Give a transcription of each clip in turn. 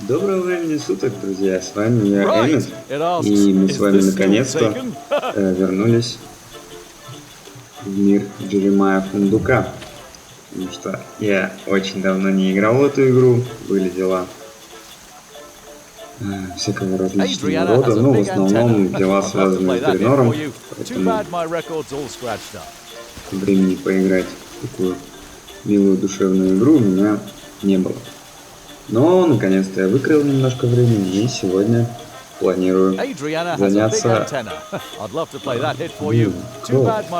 Доброго времени суток, друзья! С вами я, Эммет, и мы с вами наконец-то вернулись в мир Джеремая Фундука. Потому что я очень давно не играл в эту игру, были дела всякого различного рода, но в основном дела, связанные с тренером, поэтому времени поиграть в такую милую душевную игру у меня не было. Но наконец-то я выкроил немножко времени и сегодня планирую заняться...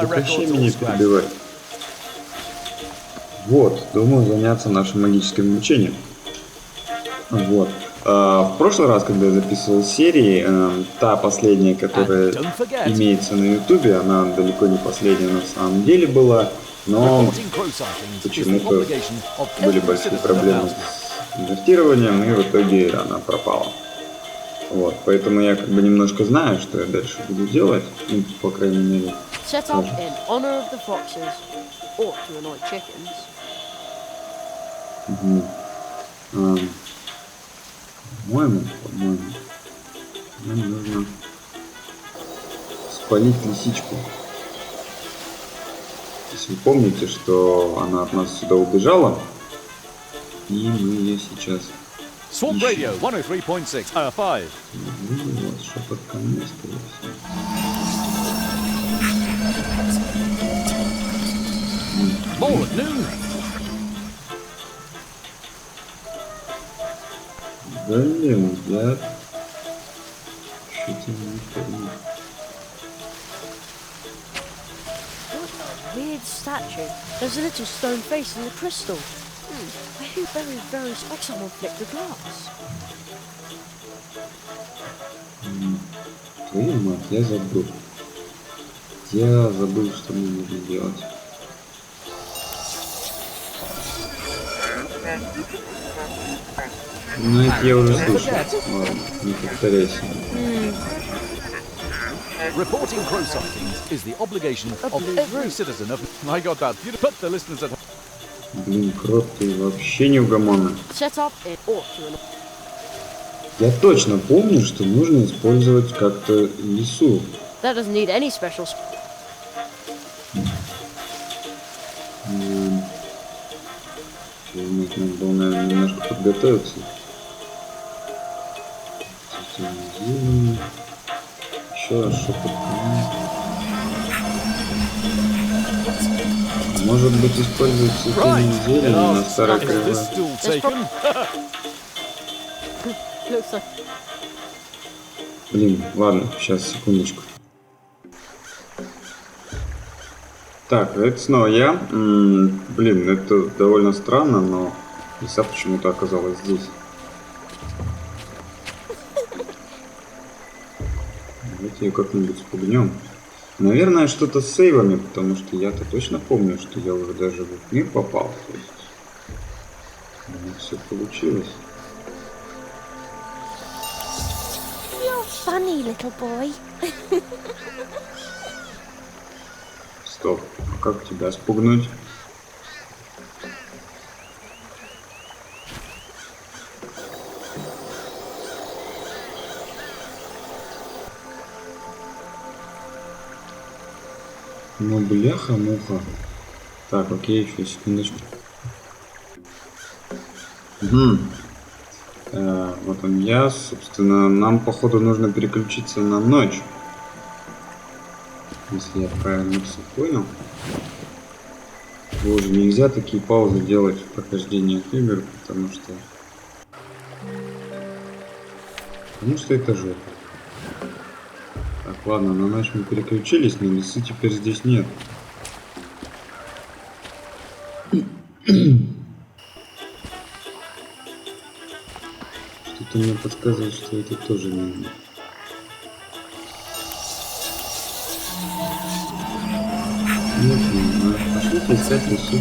Прекращай меня перебивать. Вот, думаю заняться нашим магическим обучением. Вот. В прошлый раз, когда я записывал серии, та последняя, которая имеется на ютубе, она далеко не последняя на самом деле была, но почему-то были большие проблемы с инвестированием, и в итоге она пропала. Вот, поэтому я как бы немножко знаю, что я дальше буду делать, ну, по крайней мере. По-моему, нам нужно спалить лисичку. Если вы помните, что она от нас сюда убежала, и мы ее сейчас ищем. Вот, шепот ко мне, скорее всего. Блин, я что-то не помню. Weird statue. There's a little stone face in the crystal. I hear very like someone flicked the glass. Твою мать, я забыл. Я забыл, что мне нужно делать. Ну, это я уже слышал. Ладно, не повторяйся. Reporting crow sightings is the obligation of every citizen of... I got that. You put the listeners at... Блин, крот, ты вообще неугомонный. Я точно помню, что нужно использовать как-то лису. That doesn't need any special... Нужно было, наверное, немножко подготовиться. Еще раз шепот. Может быть, использовать цветение зелени на старой кривой. Блин, ладно, сейчас, секундочку. Так, это снова я. Блин, это довольно странно, но лиса почему-то оказалась здесь. Давайте ее как-нибудь спугнем. Наверное, что-то с сейвами, потому что я-то точно помню, что я уже даже в этот мир попал. То есть у меня все получилось. You're funny, little boy. Стоп, а как тебя спугнуть? Ну, бляха-муха. Так, окей, еще секундочку. Вот он я, собственно, нам, походу, нужно переключиться на ночь. Если я правильно все понял. Боже, нельзя такие паузы делать в прохождении игр, потому что это жопа. Так, ладно, на ночь мы переключились, но лисы теперь здесь нет. Что-то мне подсказывает, что это тоже не... Нет, не знаю. Пошлите искать лису.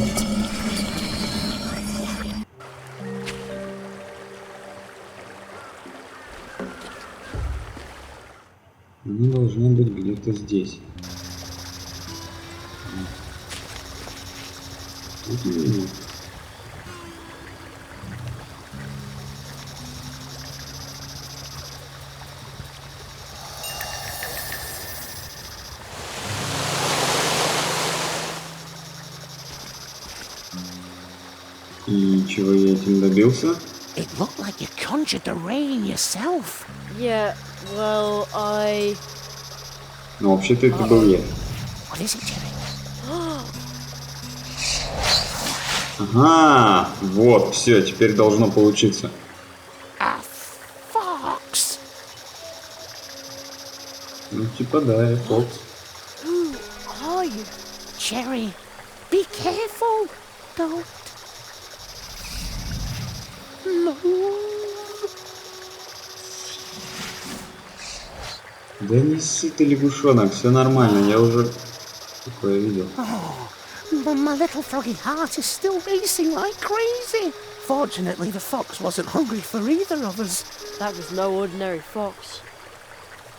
Она должна быть где-то здесь. И чего я этим добился? It looked like you conjured the rain yourself. Yeah, well, Ну, вообще-то это был я. What is it, Jerry? Ага, вот, все, теперь должно получиться. A fox. Ну, типа да, я Фокс. who are you? Jerry, be careful. Don't move. Да не ссы ты, лягушонок, все нормально, я уже такое видел. But my little froggy heart is still racing like crazy. Fortunately, the fox wasn't hungry for either of us. That was no ordinary fox.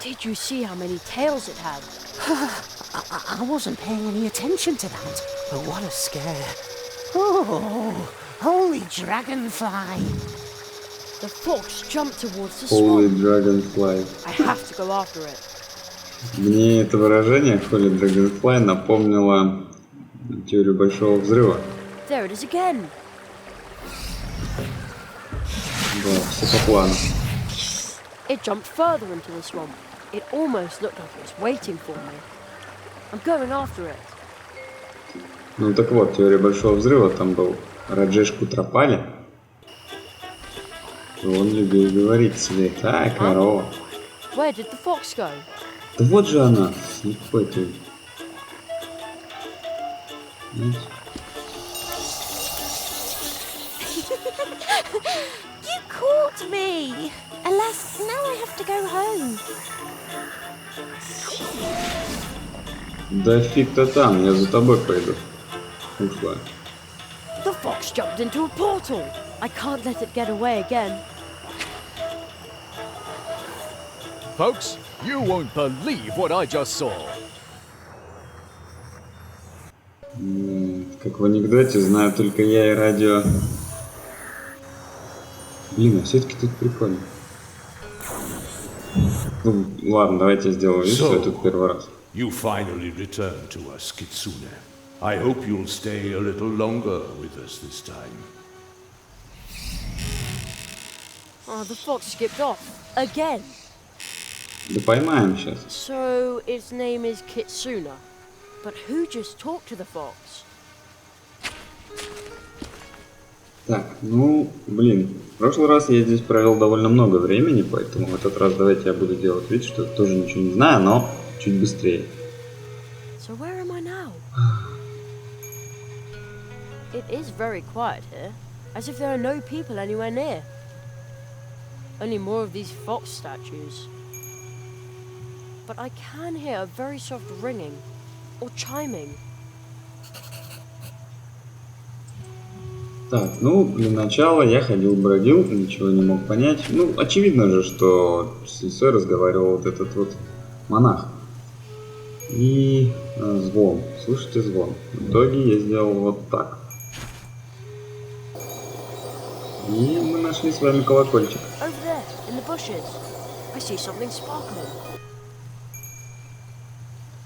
Did you see how many tails it had? I wasn't paying any attention to that, but what a scare. Oh, holy dragonfly. The fox jumped towards the Holy swamp. Dragonfly. I have to go after it. Мне это выражение Holy Dragonfly напомнило теорию Большого Взрыва. There it is again. Да, все по плану. It jumped further into the swamp. It almost looked like it was waiting for me. I'm going after it. Ну так вот, теория Большого Взрыва, там был Раджеш Кутрапали. Он любил говорить себе: так, корова. Where did the fox go? Да вот же она, слепой ты. Знаете? You caught me. Alas, now I have to go home. Да фиг-то там, я за тобой пойду. Ушла. The fox jumped into a portal. I can't let it get away again. Folks, you won't believe what I just saw. Как в анекдоте, знаю только я и радио. Блин, а все-таки тут прикольно. Ну, ладно, давайте я сделаю вид, что я тут первый раз. You finally returned to us, Kitsune. I hope you'll stay a little longer with us this time. Oh, the fox skipped off. Again. Да поймаем сейчас. So, its name is Kitsuna. But who just talked to the fox? Так, ну, блин, в прошлый раз я здесь провел довольно много времени, поэтому в этот раз давайте я буду делать вид, что тоже ничего не знаю, но чуть быстрее. So where am I now? It is very quiet here, as if there are no people anywhere near. Only more of these fox statues. But I can hear a very soft ringing, or chiming. Так, ну, для начала я ходил-бродил, ничего не мог понять. Ну, очевидно же, что с лисой разговаривал вот этот вот монах. И звон, слышите звон. В итоге я сделал вот так. И мы нашли с вами колокольчик. Over there, in the bushes. I see something sparkling.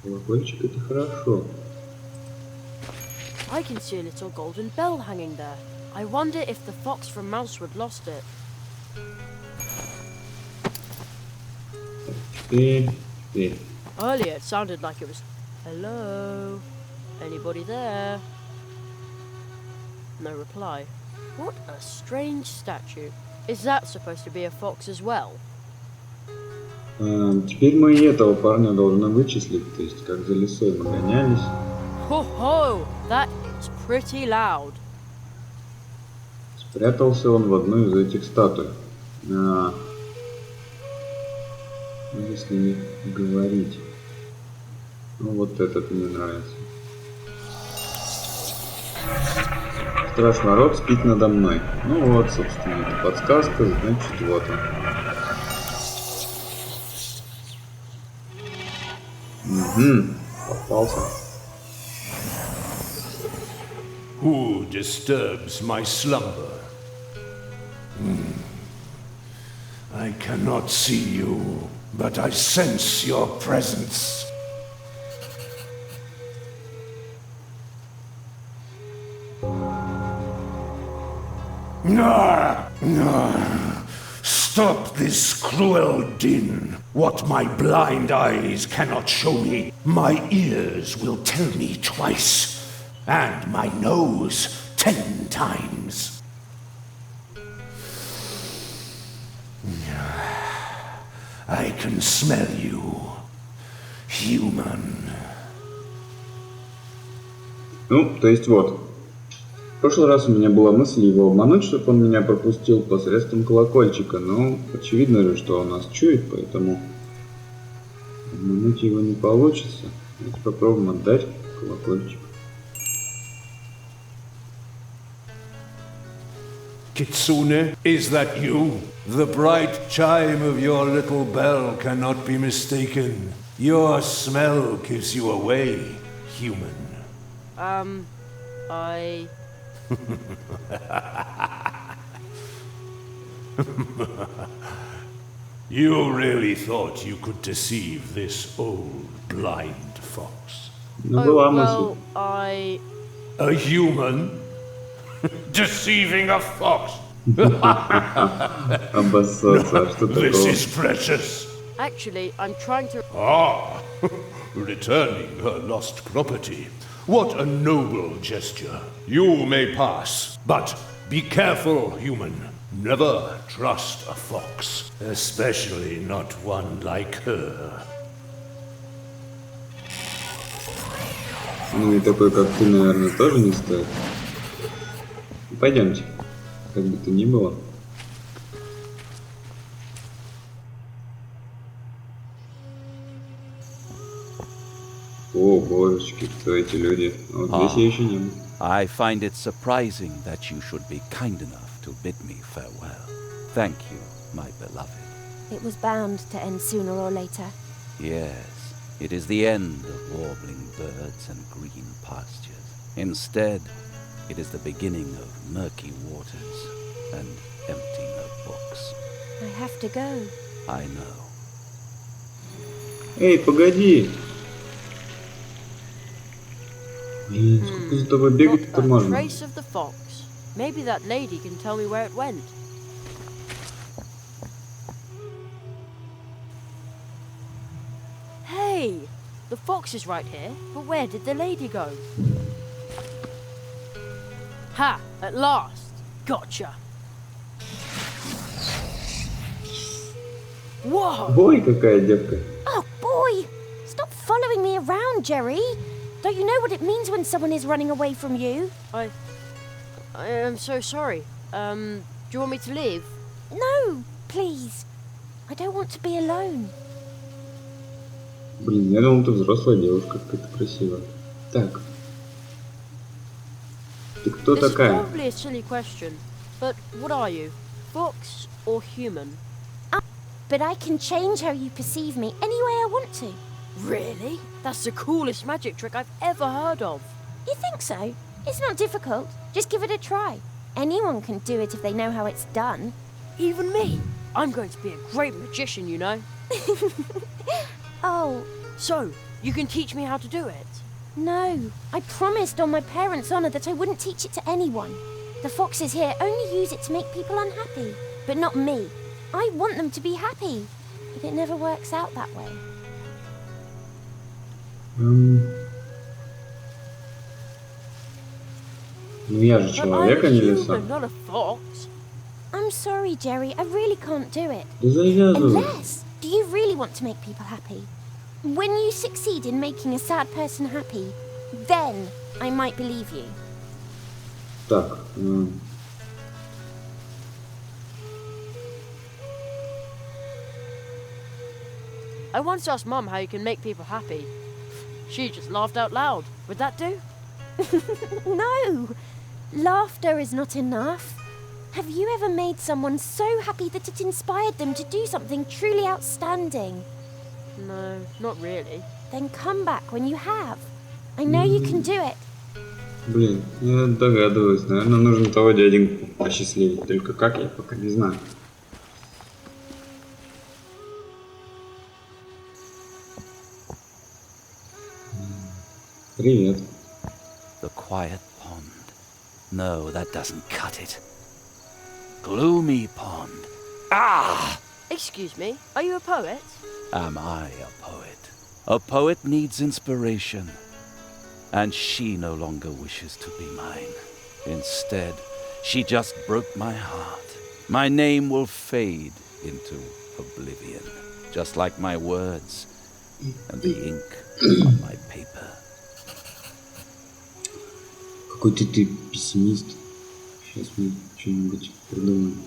Колокольчик — это хорошо. I can see a little golden bell hanging there. I wonder if the fox from Mousewood lost it. Теперь. Earlier it sounded like it was, hello? Anybody there? No reply. What a strange statue. Is that supposed to be a fox as well? Теперь мы и этого парня должны вычислить, то есть как за лисой мы гонялись. Ho-ho! That is pretty loud. Спрятался он в одну из этих статуй. Ну, если не говорить. Ну, вот этот мне нравится. Страшный народ спит надо мной. Ну вот, собственно, это подсказка, значит, вот он. Угу, попался. Who disturbs my slumber? I cannot see you, but I sense your presence. Stop this cruel din. What my blind eyes cannot show me, my ears will tell me twice, and my nose 10 times. I can smell you, human. Ну, то есть вот. В прошлый раз у меня была мысль его обмануть, чтобы он меня пропустил посредством колокольчика, но очевидно же, что он нас чует, поэтому обмануть его не получится. Давайте попробуем отдать колокольчик. Kitsune, is that you? The bright chime of your little bell cannot be mistaken. Your smell gives you away, human. I... You really thought you could deceive this old blind fox? Ну, была well, мысль. I... A human? Deceiving a fox? Обоссаться, а что This такого? is precious. Actually, I'm trying to... Ah, returning her lost property. What a noble gesture. You may pass, but be careful, human. Never trust a fox, especially not one like her. Ну и такой, как ты, наверное, тоже не стоит. Пойдемте, как бы то ни было. О, божечки, кто эти люди? Вот здесь я еще не был. I find it surprising that you should be kind enough to bid me farewell. Thank you, my beloved. It was bound to end sooner or later. Yes, it is the end of warbling birds and green pastures. Instead, it is the beginning of murky waters and empty notebooks. I have to go. I know. Эй, погоди! Блин, сколько за тобой бегать-то Not a можно? trace of the fox. Maybe that lady can tell me where it went. Hey! The fox is right here, but where did the lady go? Ha! At last! Gotcha! Whoa! Ой, какая девка. Oh, boy! Stop following me around, Jerry. Don't you know what it means when someone is running away from you? I am so sorry. Do you want me to leave? No, please. I don't want to be alone. Блин, я думал, ты взрослая девушка, какая-то красивая. Так. Ты кто This is такая? probably a silly question, but what are you? Fox or human? But I can change how you perceive me any way I want to. Really? That's the coolest magic trick I've ever heard of. You think so? It's not difficult. Just give it a try. Anyone can do it if they know how it's done. Even me. I'm going to be a great magician, you know. Oh, So, you can teach me how to do it? no. I promised on my parents' honour that I wouldn't teach it to anyone. The foxes here only use it to make people unhappy. But not me. I want them to be happy. But it never works out that way. Ну я же But I'm человек, a а не human, лиса. not a fox. I'm sorry, Jerry. I really can't do it. Да завязывай. Unless, do you really want to make people happy? When you succeed in making a sad person happy, then I might believe you. Так. I once asked Mum how you can make people happy. She just laughed out loud. Would that do? No! Laughter is not enough. Have you ever made someone so happy that it inspired them to do something truly outstanding? No, not really. Then come back when you have. I know you can do it. Блин, я догадываюсь. Наверное, нужно того дяденьку посчастливить. Только как, я пока не знаю. Привет. The quiet pond. No, that doesn't cut it. gloomy pond. Ah! Excuse me, are you a poet? Am I a poet? A poet needs inspiration. And she no longer wishes to be mine. Instead, she just broke my heart. My name will fade into oblivion, just like my words and the ink on my paper. Какой-то ты пессимист. Сейчас мы что-нибудь придумаем.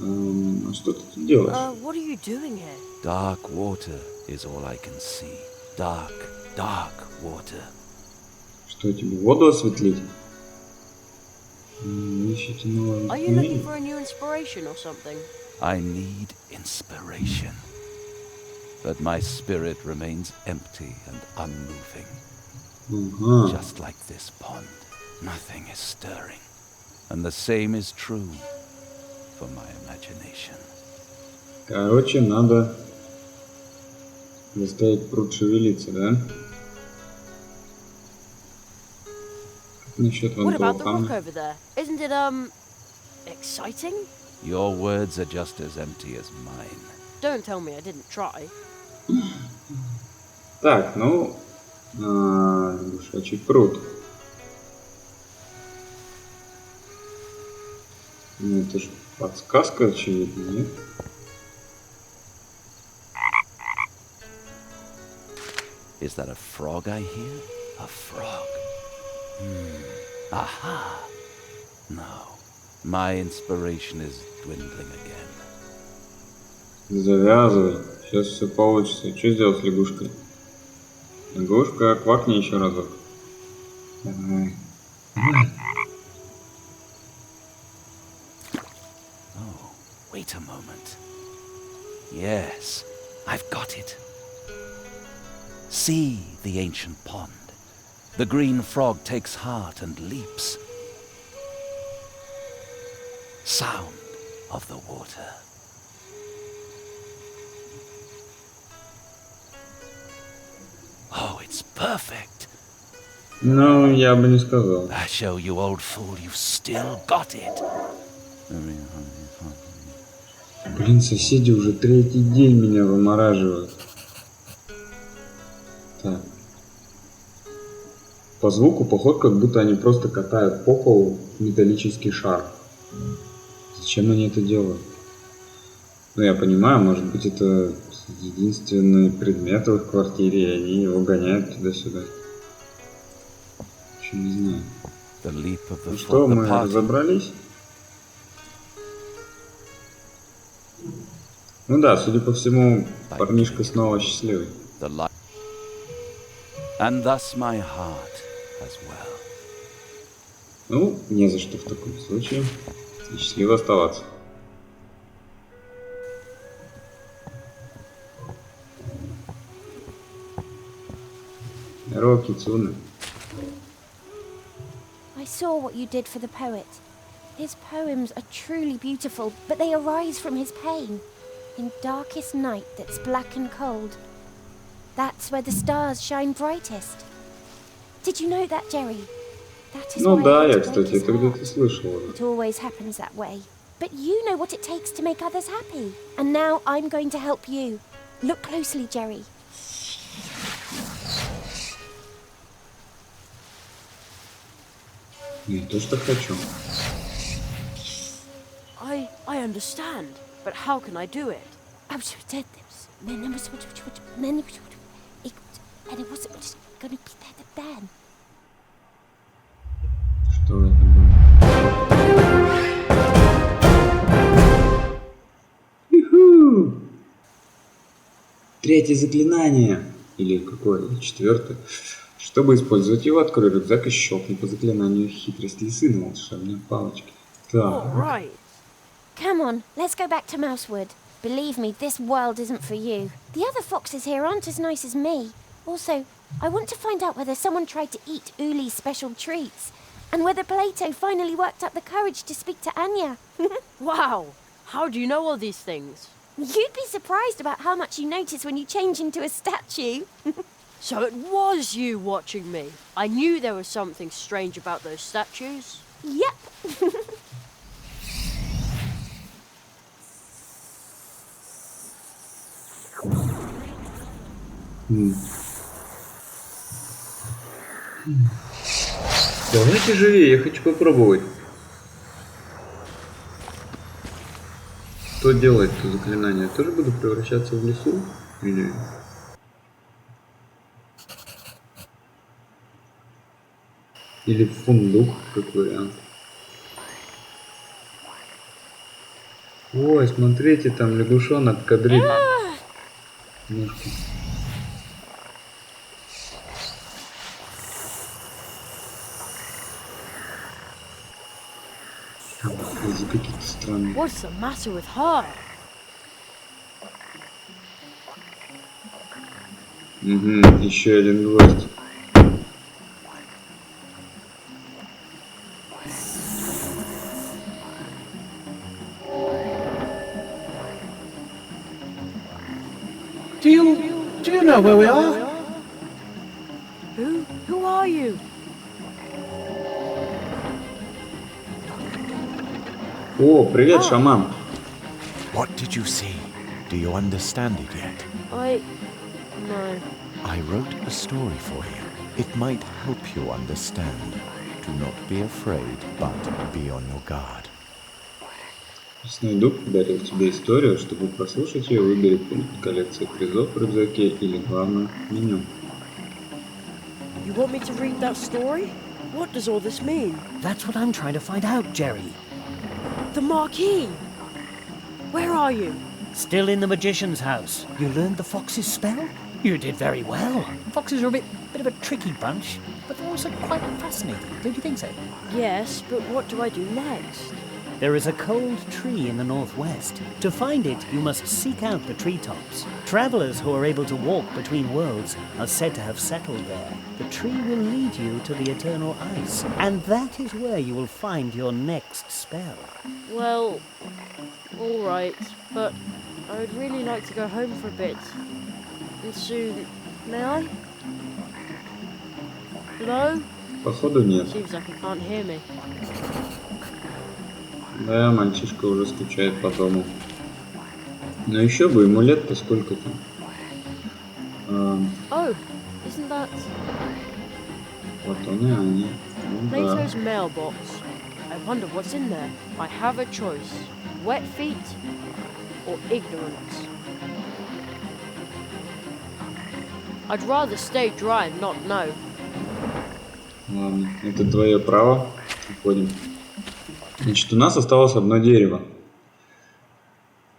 А что ты тут делаешь? What are you doing here? Dark water is all I can see. Dark, dark water. Что, тебе воду осветлить? Ищите новое Are you looking вдохновение? for a new inspiration or something? I need inspiration. But my spirit remains empty and unmoving. Ага. Just like this pond. Nothing is stirring. And the same is true for my imagination. Короче, надо заставить пруд шевелиться, да? Как насчет вон What того about the rock камня? over there? Isn't it, exciting? Your words are just as empty as mine. Don't tell me I didn't try. Так, ну, лягушачий пруд. Ну, это же подсказка, очевидно, нет? Is that a frog I hear? A frog. Aha. No. My inspiration is dwindling again. Завязывай, сейчас все получится. Что сделать с лягушкой? Лягушка, квакни еще разок. Давай. Oh, wait a moment. Yes, I've got it. See the ancient pond. The green frog takes heart and leaps. Sound of the water. Oh, it's perfect. Ну, я бы не сказал. I show you, old fool, you've still got it. Блин, соседи уже третий день меня вымораживают. Так. По звуку поход, как будто они просто катают по полу металлический шар. Зачем они это делают? Ну, я понимаю, может быть, это единственный предмет в их квартире, и они его гоняют туда-сюда. Еще не знаю. The leap of the Ну что, frog, the мы party. разобрались? Ну да, судя по всему, парнишка снова счастливый. The light. And thus my heart as well. Ну, не за что в таком случае. И счастливо оставаться. Здорово, Кицуна. I saw what you did for the poet. His poems are truly beautiful, but they arise from his pain. In darkest night that's black and cold, that's where the stars shine brightest. Did you know that, Jerry? That is Ну why да, I я, had to break кстати, his это где-то heart. слышал уже. It always happens that way. But you know what it takes to make others happy. And now I'm going to help you. Look closely, Jerry. Не то, что хочу. I understand, but how can I do it? Что это было? Юху! Третье заклинание. Или какое? Или четвертое. Чтобы использовать его, открой рюкзак и щелкни по заклинанию хитрость лисы на волшебной палочке. All Так. right. Come on, let's go back to Mousewood. Believe me, this world isn't for you. The other foxes here aren't as nice as me. Also, I want to find out whether someone tried to eat Uli's special treats, and whether Plato finally worked up the courage to speak to Anya. Wow. How do you know all these things? You'd be surprised about how much you notice when you change into a statue. So it was you watching me. I knew there was something strange about those statues. Yep. Давайте живее, я хочу попробовать. Что делать это заклинание? Я тоже буду превращаться в лесу? Или... Или в фундук, как вариант. Ой, смотрите, там лягушонок кадрит. Ножки. Какие-то странные. What's the matter with her? Угу, еще один гвоздь. Do you know where we are? Who are you? О, привет, шаман. What did you see? Do you understand it yet? No. I wrote a story for you. It might help you understand. Do not be afraid, but be on your guard. Лесной дуб подарил тебе историю, чтобы прослушать ее, выбери пункт коллекции призов в рюкзаке или главное меню. You want me to read that story? What does all this mean? That's what I'm trying to find out, Jerry. The Marquis! Where are you? Still in the magician's house. You learned the fox's spell? You did very well. Foxes are a bit of a tricky bunch, but they're also quite fascinating. Don't you think so? Yes, but what do I do next? There is a cold tree in the northwest. To find it, you must seek out the treetops. Travelers who are able to walk between worlds are said to have settled there. The tree will lead you to the eternal ice, and that is where you will find your next spell. Well, alright, but I would really like to go home for a bit. And soon, may I? Hello? Походу нет. Seems like he can't hear me. Да, мальчишка уже скучает по дому. Но еще бы, ему лет-то сколько-то. Oh, isn't that Вот он и они. Ну, да. Plato's mailbox? I wonder what's in there. I have a choice. Wet feet or ignorance. I'd rather stay dry and not know. Ладно, это твое право. Уходим. Значит, у нас осталось одно дерево.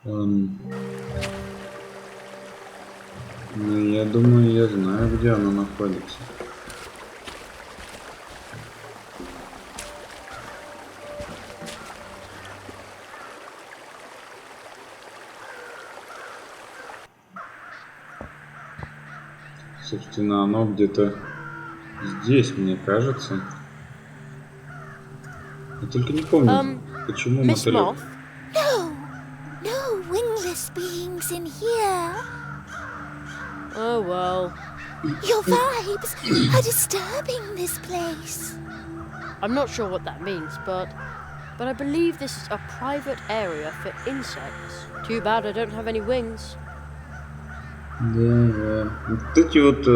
Ну, я думаю, я знаю, где оно находится. Собственно, оно где-то здесь, мне кажется. Я только не помню, почему Miss мотылёк. Moth? No wingless beings in here. Oh well. Your vibes are disturbing this place. I'm not sure what that means, but I believe this is a private area for insects. Too bad I don't have any wings. Да. Вот эти вот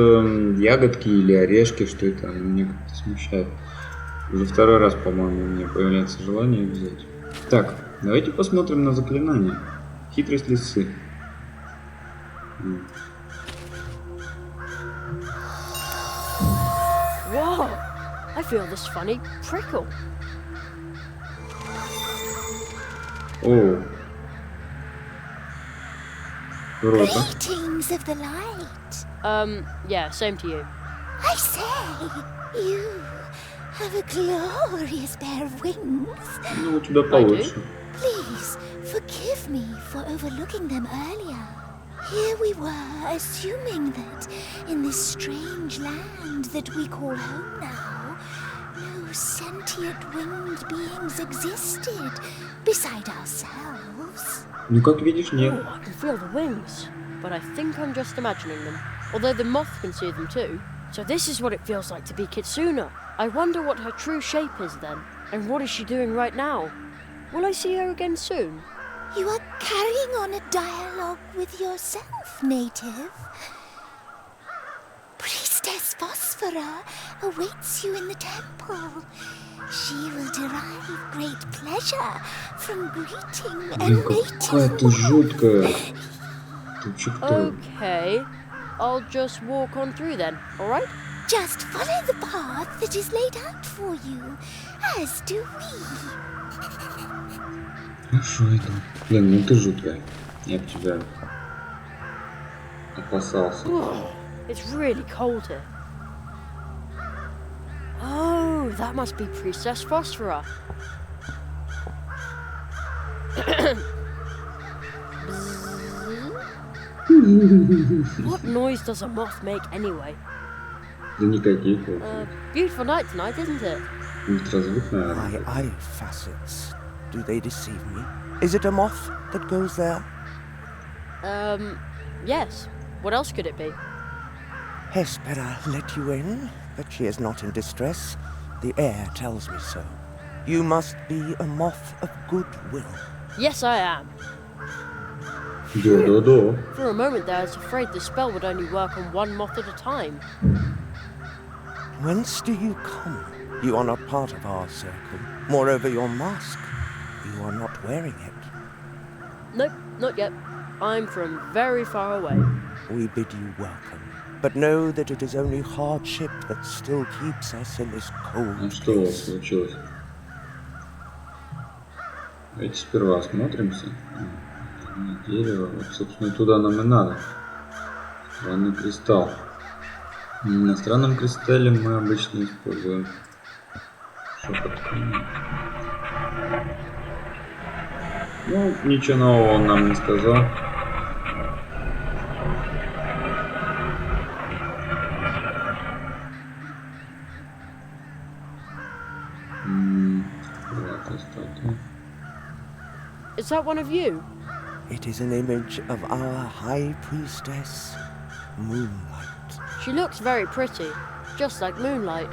ягодки или орешки, что это, меня как-то смущает. Уже второй раз, по-моему, у меня появляется желание их взять. Так, давайте посмотрим на заклинание. Хитрость лисы. Whoa! I feel this funny prickle. О. Круто. Greetings of the light. Yeah, same to you. I say, you have a glorious pair of wings. Ну, у тебя получше. Please forgive me for overlooking them earlier. Here we were, assuming that in this strange land that we call home now, no sentient winged beings existed beside ourselves. Ну, как видишь, нет. Oh, I can feel the wings, but I think I'm just imagining them. Although the moth can see them too. So this is what it feels like to be Kitsuna. I wonder what her true shape is then, and what is she doing right now? Will I see her again soon? You are carrying on a dialogue with yourself, native. Priestess Phosphora awaits you in the temple. She will derive great pleasure from greeting a Какая native ты жуткая. Ты вообще кто? Okay, I'll just walk on through then, alright? Just follow the path that is laid out for you, as do we. Хорошо, иду. Блин, ну ты жуткая. Я б тебя опасался. It's really cold here. Oh, that must be Priestess Phosphora. What noise does a moth make anyway? Да никаких. Beautiful night tonight, isn't it? Ультразвук, наверное. My eye facets. Do they deceive me? Is it a moth that goes there? Yes. What else could it be? Hespera let you in, but she is not in distress. The air tells me so. You must be a moth of goodwill. Yes, I am. Да. For a moment there, I was afraid the spell would only work on one moth at a time. Whence do you come? You are not part of our circle. Moreover, your mask. You are not wearing it. Nope, not yet. I'm from very far away. We bid you welcome. But know that it is only hardship that still keeps us in this cold Ну что у вас place. случилось? Давайте сперва осмотримся. Дерево. Вот, собственно, туда нам и надо. Странный кристалл. На странном кристалле мы обычно используем шепот. Ну, ничего нового он нам не сказал. Is that one of you? It is an image of our high priestess, Moonlight. She looks very pretty, just like moonlight.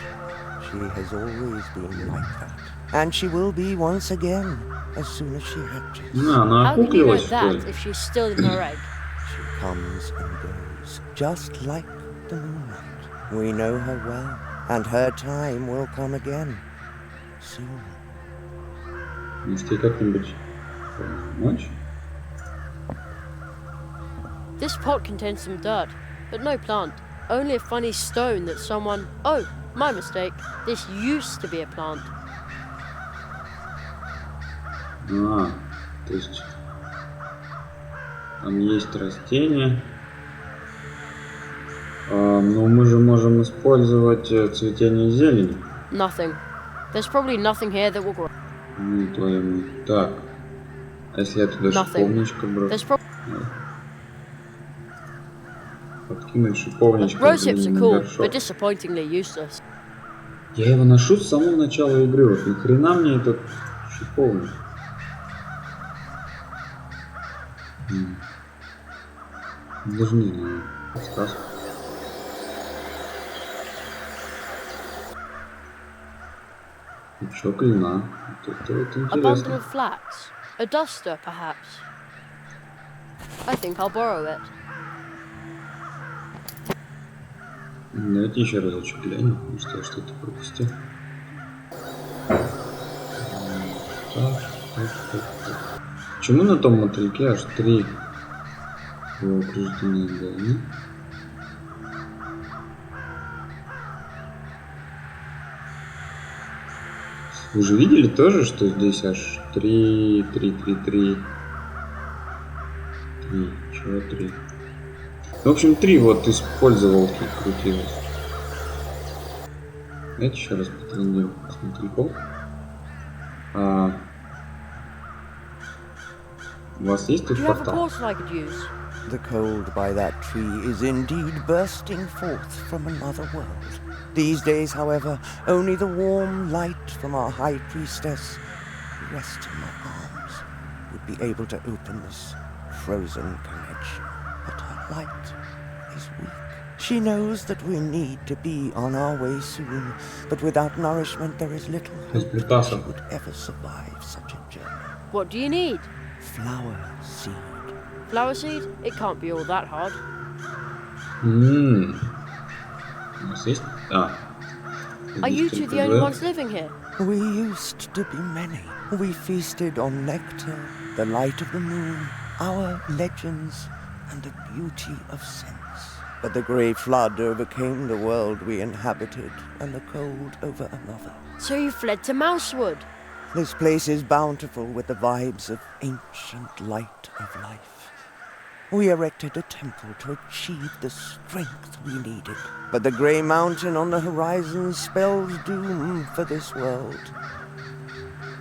She has always been like that. And she will be once again, as soon as she hatches. Она How can you know окуклилась, что that ли? if she's still in her egg? She comes and goes, just like the moonlight. We know her well, and her time will come again, soon. Может, ей как-нибудь помочь? This pot contains some dirt, but no plant. Only a funny stone that someone... Oh, my mistake. This used to be a plant. То есть там есть растения. Но мы же можем использовать цветение зелени. Nothing. There's probably nothing here that will grow. Ну, твою. Так. А если я туда шиповничка брошу? There's probably... Подкинуть шиповничка. Rose hips are cool, but disappointingly useless. Я его ношу с самого начала игры. Вот нахрена мне этот шиповник? Даже не знаю. Подсказка. Пучок льна. Это вот A bundle интересно. of flax. A duster, perhaps. I think I'll borrow it. Давайте еще разочек глянем, может я что-то пропустил. Так. Почему на том мотыльке аж 3 упреждения дали? Вы же видели тоже, что здесь аж 3. Чего 3? В общем, 3 вот использовалки крутилось. Давайте еще раз потренируем с мотыльком. У вас есть тут Do you have a портал? portal I could use? The cold by that tree is indeed bursting forth from another world. These days, however, only the warm light from our high priestess, who rests in my arms, would be able to open this frozen connection. But her light is weak. She knows that we need to be on our way soon, but without nourishment there is little hope that she would ever survive such a journey. What do you need? flower seed. Flower seed? It can't be all that hard. У нас есть? Are you two the only ones living here? We used to be many. We feasted on nectar, the light of the moon, our legends, and the beauty of sense. But the grey flood overcame the world we inhabited, and the cold over another. So you fled to Mousewood? This place is bountiful with the vibes of ancient light of life. We erected a temple to achieve the strength we needed. But the grey mountain on the horizon spells doom for this world.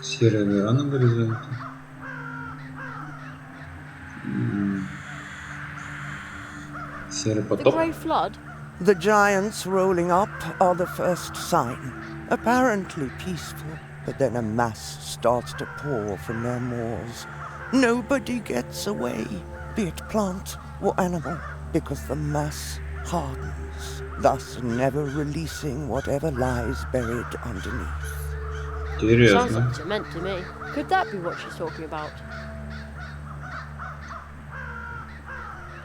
Серая гора на горизонте. Серый The поток. Grey Flood? The giants rolling up are the first sign, apparently peaceful, but then a mass starts to pour from their maws. Nobody gets away, be it plant or animal, because the mass hardens, thus never releasing whatever lies buried underneath. Sounds Интересно. like cement to me. Could that be what she's talking about?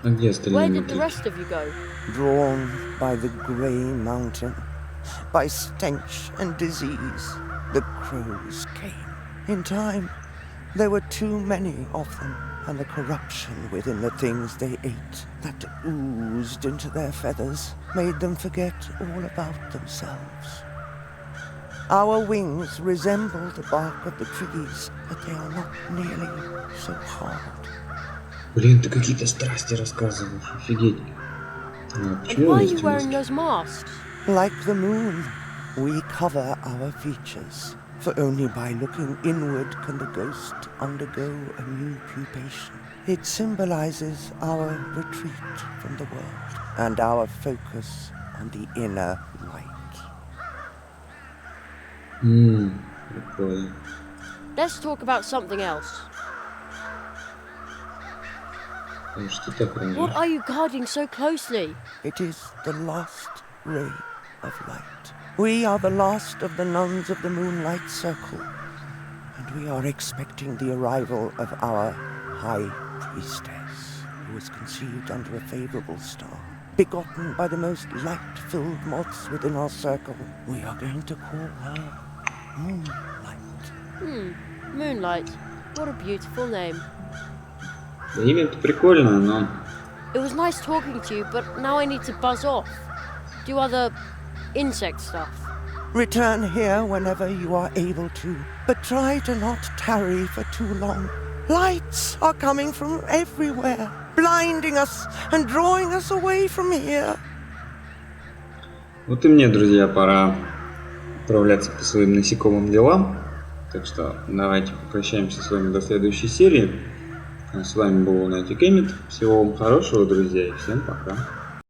А где Where остальные did the мотыки? rest of you go? Drawn by the grey mountain, by stench and disease, the crows came. In time, there were too many of them, and the corruption within the things they ate that oozed into their feathers made them forget all about themselves. Our wings resemble the bark of the trees, but they are not nearly so hard. Блин, ты какие-то страсти рассказываешь, офигеть. And Почему why are есть you wearing маски? those masks? Like the moon, we cover our features, for only by looking inward can the ghost undergo a new pupation. It symbolizes our retreat from the world and our focus on the inner light. Прикольно. Let's talk about something else. Что такое? What are you guarding so closely? It is the last ray of light. We are the last of the nuns of the Moonlight Circle, and we are expecting the arrival of our High Priestess, who was conceived under a favorable star, begotten by the most light-filled moths within our circle. We are going to call her Moonlight. Moonlight. What a beautiful name. Да, имя-то прикольное, но... It was nice talking to you, but now I need to buzz off. Do other insect stuff. Return here whenever you are able to, but try to not tarry for too long. Lights are coming from everywhere, blinding us and drawing us away from here. Вот и мне, друзья, пора отправляться по своим насекомым делам. Так что давайте попрощаемся с вами до следующей серии. С вами был Лунатика Эммета. Всего вам хорошего, друзья, и всем пока.